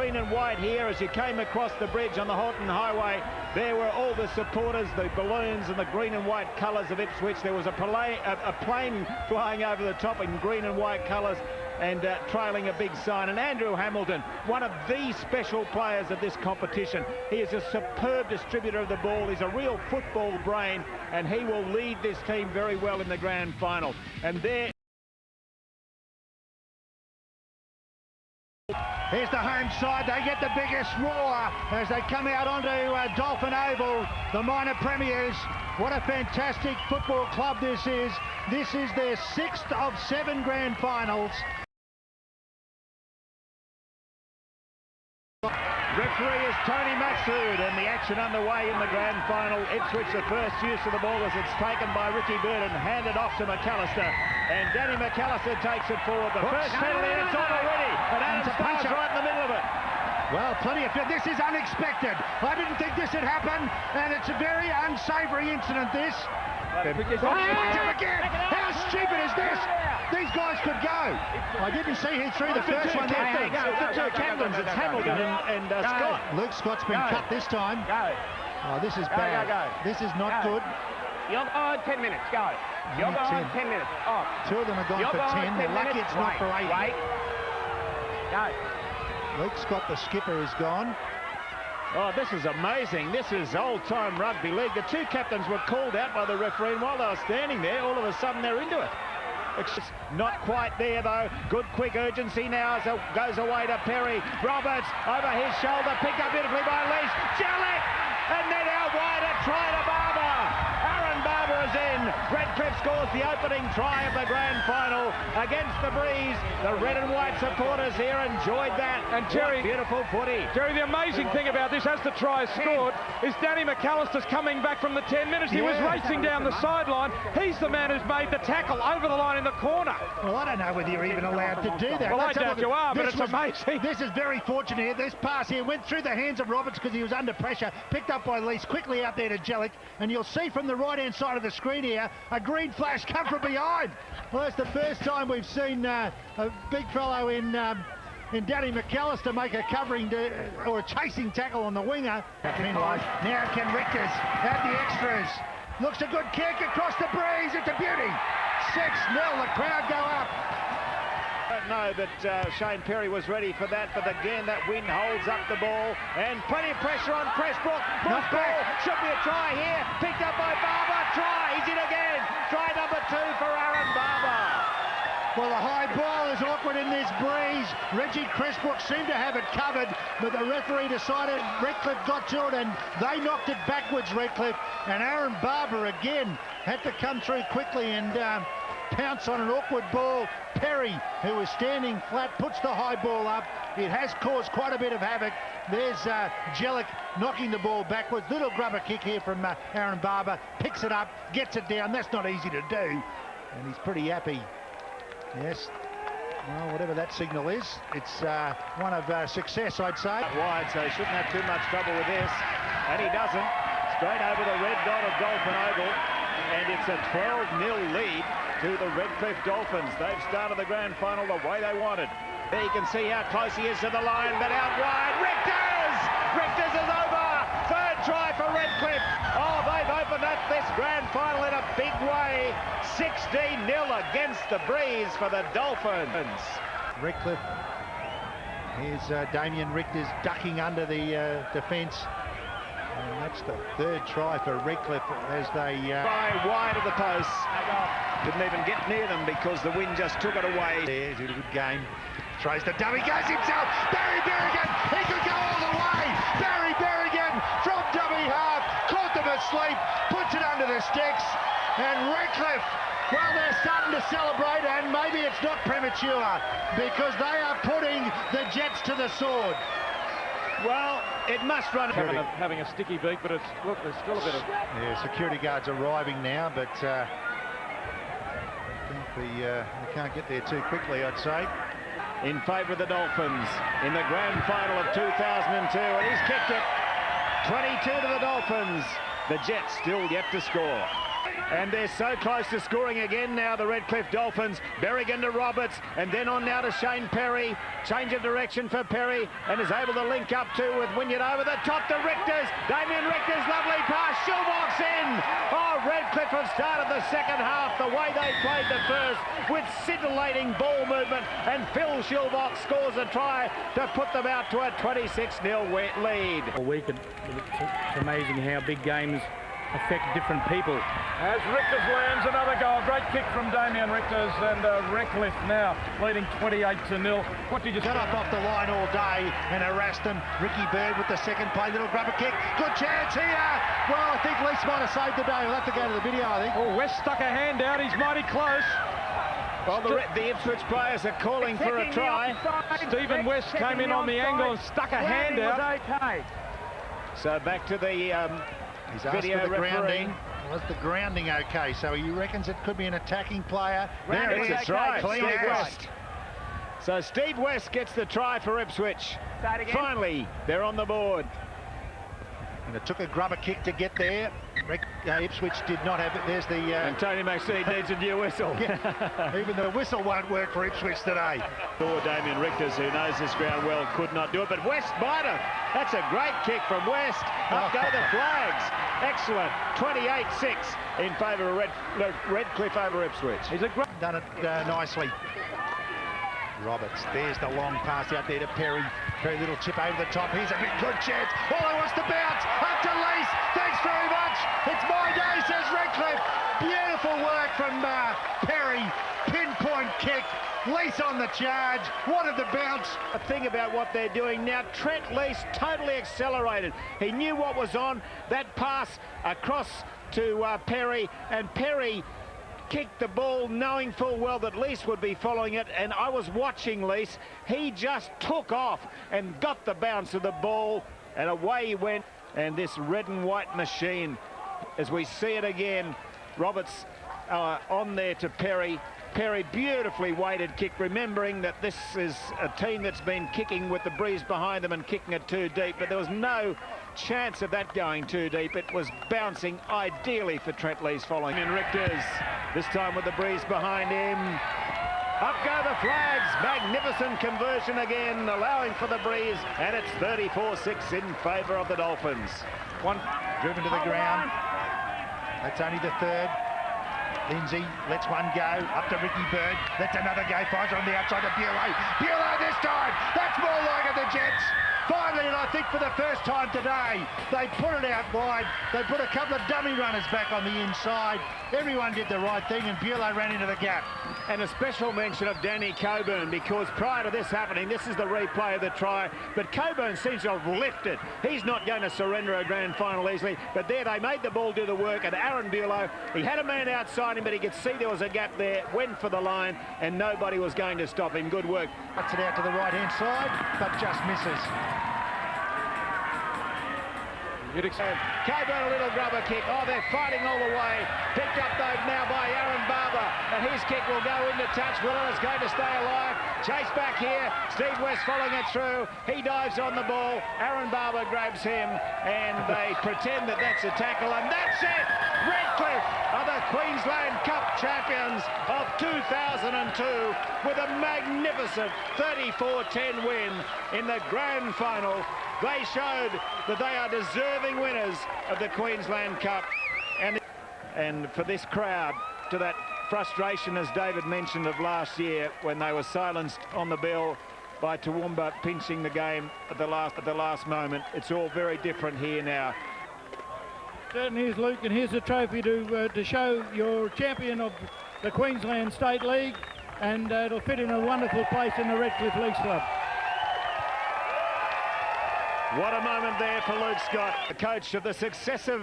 green and white here as you came across the bridge on the Horton Highway. There were all the supporters, the balloons and the green and white colours of Ipswich. There was a plane flying over the top in green and white colours and trailing a big sign. And Andrew Hamilton, one of the special players of this competition. He is a superb distributor of the ball. He's a real football brain, and he will lead this team very well in the grand final. And there... Here's the home side. They get the biggest roar as they come out onto Dolphin Oval, the minor premiers. What a fantastic football club this is. This is their 6th of 7 grand finals. Referee is Tony Maxsood, and the action underway in the grand final. Ipswich, the first use of the ball as it's taken by Ricky Bird and handed off to McAllister. And Danny McAllister takes it forward. The first penalty, it's on already. And Adam Sparr's right in the middle of it. Well, plenty of... This is unexpected. I didn't think this would happen, and it's a very unsavoury incident, this. Again. How stupid is this? These guys could go. I didn't see who threw the first one. The two captains, it's Hamilton and Scott. Luke Scott's been cut this time. Oh, this is bad. This is not good. You're on 10 minutes, go. You're on 10 minutes. Oh. 2 of them are gone for 10. They're lucky it's not for 8. Wait. Go. Luke Scott, the skipper, is gone. Oh, this is amazing. This is old-time rugby league. The two captains were called out by the referee, and while they were standing there, all of a sudden they're into it. It's not quite there, though. Good, quick urgency now as it goes away to Perry. Roberts over his shoulder, picked up beautifully by Leach. Jellick! And then out wide, a try to Barber. Aaron Barber is in. Redcliffe scores the opening try of the grand final against the Breeze. The red and white supporters here enjoyed that. And Jerry, what beautiful footy. Jerry, the amazing thing about this, as the try is scored, is Danny McAllister's coming back from the 10 minutes. He was racing down the sideline. He's the man who's made the tackle over the line in the corner. Well, I don't know whether you're even allowed to do that. Well, I doubt you are, but it's amazing. This is very fortunate here. This pass here went through the hands of Roberts because he was under pressure, picked up by Leach, quickly out there to Jellick, and you'll see from the right-hand side of the screen here, a green flash come from behind. Well, it's the first time we've seen a big fellow in Danny McAllister make a covering or a chasing tackle on the winger. Now can Richters have the extras. Looks a good kick across the Breeze. It's a beauty. 6-0. The crowd go up. I don't know that Shane Perry was ready for that, but again that wind holds up the ball and plenty of pressure on Pressbrook. Not ball should be a try here, picked up by Barber. Try, he's in again. Try number 2 for Aaron Barber. Well, the high ball is awkward in this Breeze. Reggie Pressbrook seemed to have it covered, but the referee decided Redcliffe got to it and they knocked it backwards, Redcliffe. And Aaron Barber again had to come through quickly and pounce on an awkward ball. Perry, who was standing flat, puts the high ball up. It has caused quite a bit of havoc. There's Jellick knocking the ball backwards. Little grubber kick here from Aaron Barber. Picks it up, gets it down. That's not easy to do. And he's pretty happy. Yes. Well, whatever that signal is, it's one of success, I'd say. Wide, so he shouldn't have too much trouble with this. And he doesn't. Straight over the red dot of Dolphin Oval. And it's a 12-0 lead to the Redcliffe Dolphins. They've started the grand final the way they wanted. There you can see how close he is to the line, but out wide, Richters! Richters is over! Third try for Redcliffe. Oh, they've opened up this grand final in a big way. 16-0 against the Breeze for the Dolphins. Redcliffe. Here's Damien Richters ducking under the defence. And that's the 3rd try for Redcliffe as they... wide of the post. Didn't even get near them because the wind just took it away. There's a good game. Throws the dummy, goes himself. Barry Berrigan, he could go all the way. Barry Berrigan from dummy half, caught them asleep, puts it under the sticks. And Redcliffe, well, they're starting to celebrate, and maybe it's not premature because they are putting the Jets to the sword. Well, it must run. Having a sticky beat, but it's, look, there's still a bit of... Yeah, security guards arriving now, but I think they can't get there too quickly, I'd say. In favour of the Dolphins in the grand final of 2002, and he's kicked it. 22 to the Dolphins. The Jets still yet to score. And they're so close to scoring again now, the Redcliffe Dolphins. Berrigan to Roberts, and then on now to Shane Perry. Change of direction for Perry, and is able to link up too with Wynyard over the top to Richters. Damien Richters, lovely pass. Schulbach's in. Oh, Redcliffe have started the second half the way they played the first, with scintillating ball movement, and Phil Schulbach scores a try to put them out to a 26-0 lead. All week, it's amazing how big games affect different people. As Richters lands another goal, great kick from Damien Richters, and Redcliffe now leading 28-0. What did you got up off the line all day and harassed them. Ricky Bird with the second play, little grubber kick. Good chance here. Well, I think Lees might have saved the day. We'll have to go to the video, I think. Oh, West stuck a hand out. He's mighty close. Well, the Ipswich players are calling for a try. Stephen West came in on the angle and stuck a hand out. Okay. So back to the He's asked video for the refereeing. grounding. Was the grounding okay? So he reckons it could be an attacking player. There it is, right. Clean Steve out. West. So Steve West gets the try for Ipswich. Finally, they're on the board. And it took a grubber kick to get there. Ipswich did not have it. There's the... And Tony Maxine needs a new whistle. Yeah, even the whistle won't work for Ipswich today. Poor Damien Richters, who knows this ground well, could not do it, but West might have. That's a great kick from West. Up go the flags. Excellent. 28-6 in favour of Redcliffe over Ipswich. He's done it nicely. Roberts, there's the long pass out there to Perry. Very little chip over the top. Here's a big good chance. All he wants to bounce. Up to Lees. Thanks very much. It's my day, says Redcliffe. Beautiful work from Perry. Pinpoint kick. Lees on the charge. Wanted the bounce. The thing about what they're doing now, Trent Lees totally accelerated. He knew what was on. That pass across to Perry, and Perry kicked the ball knowing full well that Lees would be following it, and I was watching Lees. He just took off and got the bounce of the ball, and away he went. And this red and white machine, as we see it again, Roberts on there to Perry. Perry, beautifully weighted kick, remembering that this is a team that's been kicking with the breeze behind them and kicking it too deep, but there was no chance of that going too deep. It was bouncing ideally for Trent Lees following in Richters, this time with the breeze behind him. Up go the flags. Magnificent conversion again, allowing for the breeze, and it's 34-6 in favour of the Dolphins. One driven to the ground. That's only the third. Lindsay lets one go, up to Ricky Bird, lets another go, finds on the outside of Bulow. Bulow this time, that's more like it, the Jets. Finally, and I think for the first time today, they put it out wide. They put a couple of dummy runners back on the inside. Everyone did the right thing, and Bulow ran into the gap. And a special mention of Danny Coburn, because prior to this happening, this is the replay of the try, but Coburn seems to have lifted. He's not going to surrender a grand final easily, but there they made the ball do the work, and Aaron Bulow, he had a man outside him, but he could see there was a gap there, went for the line, and nobody was going to stop him. Good work. Cuts it out to the right-hand side, but just misses. Coburn, a little grubber kick. Oh, they're fighting all the way. Picked up though now by Aaron Barber, and his kick will go into touch. Willard is going to stay alive. Chase back here. Steve West following it through. He dives on the ball. Aaron Barber grabs him, and they pretend that that's a tackle, and that's it. Redcliffe are the Queensland Cup champions of 2002 with a magnificent 34-10 win in the grand final. They showed that they are deserving winners of the Queensland Cup. And for this crowd, to that frustration, as David mentioned, of last year when they were silenced on the bell by Toowoomba pinching the game at the last moment, it's all very different here now. Certainly is, Luke, and here's a trophy to show you're champion of the Queensland State League, and it'll fit in a wonderful place in the Redcliffe Leagues Club. What a moment there for Luke Scott, the coach of the successful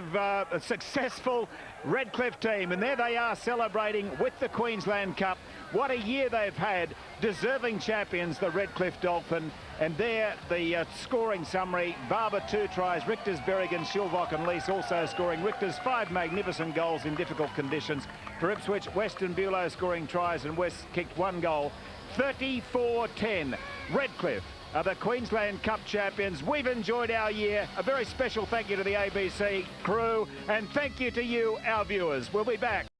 Redcliffe team. And there they are celebrating with the Queensland Cup. What a year they've had. Deserving champions, the Redcliffe Dolphin. And there, the scoring summary. Barber 2 tries, Richters, Berrigan, Schulbach and Lees also scoring. Richters 5 magnificent goals in difficult conditions. For Ipswich, West and Bulow scoring tries, and West kicked 1 goal. 34-10. Redcliffe are the Queensland Cup champions. We've enjoyed our year. A very special thank you to the ABC crew, and thank you to you, our viewers. We'll be back.